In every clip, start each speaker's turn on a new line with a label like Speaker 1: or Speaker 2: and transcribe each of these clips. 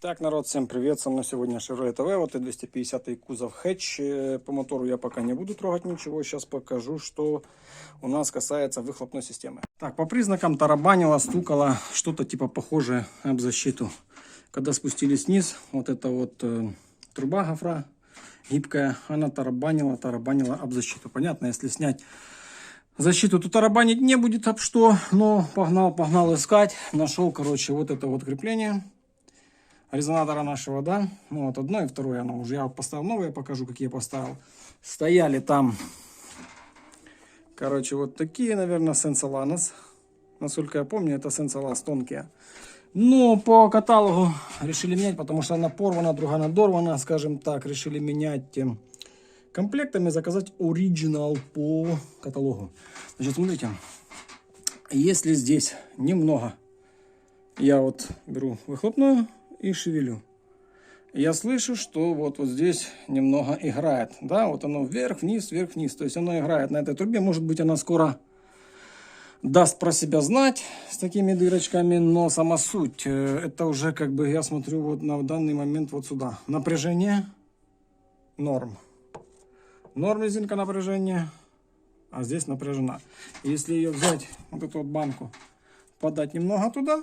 Speaker 1: Так, народ, всем привет, со мной сегодня Chevrolet TV, вот и 250 кузов хэтч. По мотору я пока не буду трогать ничего, сейчас покажу, что у нас касается выхлопной системы. Так, по признакам тарабанило, стукало, что-то типа похожее об защиту. Когда спустились вниз, вот эта вот труба гофра гибкая, она тарабанила об защиту. Понятно, если снять защиту, то тарабанить не будет об что, но погнал искать, нашел, короче, вот это вот крепление резонатора нашего, да, ну вот одно и второе, оно уже я поставил новое, покажу, какие я поставил. Стояли там, короче, вот такие, наверное, Sensalanus, насколько я помню, это Sensalanus тонкие. Но по каталогу решили менять, потому что она порвана, другая надорвана, скажем так, решили менять комплектами, заказать оригинал по каталогу. Значит, смотрите, если здесь немного, я вот беру выхлопную и шевелю, я слышу, что вот здесь немного играет, да, вот оно вверх-вниз, то есть оно играет на этой трубе, может быть она скоро даст про себя знать с такими дырочками, но сама суть, это уже как бы я смотрю вот на данный момент вот сюда, напряжение норм резинка напряжения, а здесь напряжена. Если ее взять, вот эту вот банку, подать немного туда,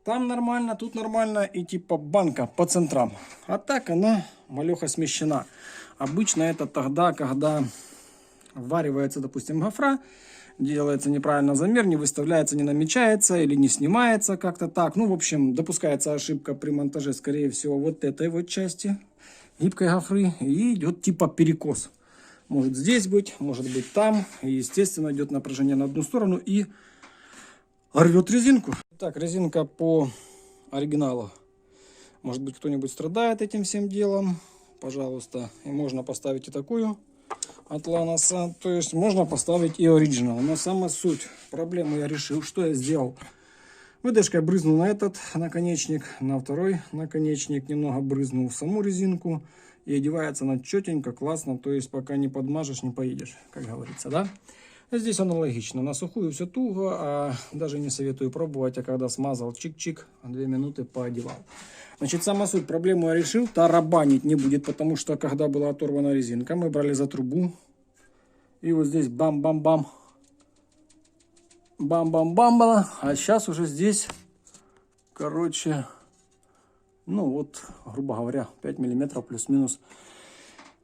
Speaker 1: там нормально, тут нормально, и типа банка по центрам. А так она малеха смещена. Обычно это тогда, когда вваривается, допустим, гофра, делается неправильно замер, не выставляется, не намечается или не снимается как-то так. Ну, в общем, допускается ошибка при монтаже, скорее всего, вот этой вот части гибкой гофры, и идет типа перекос. Может здесь быть, может быть там, и, естественно, идет напряжение на одну сторону и рвет резинку. Так, резинка по оригиналу. Может быть, кто-нибудь страдает этим всем делом. Пожалуйста. И можно поставить и такую от Ланоса. То есть можно поставить и оригинал. Но сама суть. Проблему я решил. Что я сделал? ВДшкой брызнул на этот наконечник, на второй наконечник. Немного брызнул в саму резинку. И одевается она четенько, классно. То есть пока не подмажешь, не поедешь. Как говорится, да? Здесь аналогично. На сухую все туго, а даже не советую пробовать. А когда смазал, чик-чик, 2 минуты поодевал. Значит, сама суть. Проблему я решил. Тарабанить не будет, потому что когда была оторвана резинка, мы брали за трубу. И вот здесь бам-бам-бам. Бам-бам-бам было. А сейчас уже здесь, короче, ну вот, грубо говоря, 5 миллиметров плюс-минус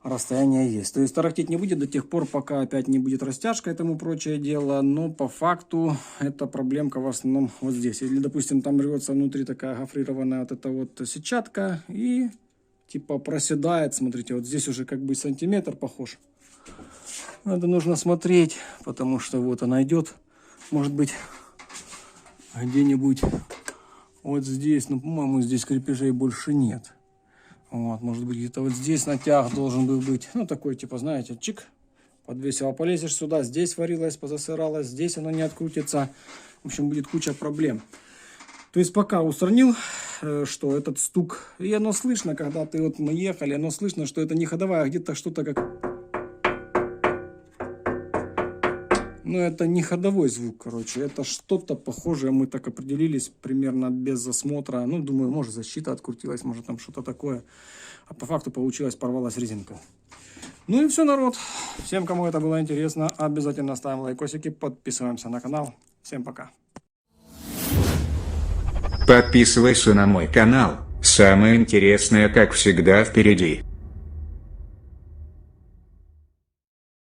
Speaker 1: расстояние есть. То есть тарахтеть не будет до тех пор, пока опять не будет растяжка и тому прочее дело. Но по факту это проблемка в основном вот здесь. Или, допустим, там рвется внутри такая гофрированная вот эта вот сетчатка и типа проседает. Смотрите, вот здесь уже как бы сантиметр похож. Это нужно смотреть, потому что вот она идет. Может быть, где-нибудь вот здесь, ну, по-моему, здесь крепежей больше нет. Вот, может быть, где-то вот здесь натяг должен был быть. Ну, такой, типа, знаете, чик, подвесил. А полезешь сюда, здесь варилось, позасыралось, здесь оно не открутится. В общем, будет куча проблем. То есть, пока устранил, что этот стук, и оно слышно, когда ты вот мы ехали, оно слышно, что это не ходовая, а где-то что-то как... Но это не ходовой звук, короче, это что-то похожее, мы так определились примерно без осмотра. Ну, думаю, может защита открутилась, может там что-то такое. А по факту получилось, порвалась резинка. Ну и все, народ. Всем, кому это было интересно, обязательно ставим лайкосики, подписываемся на канал. Всем пока.
Speaker 2: Подписывайся на мой канал, самое интересное, как всегда, впереди.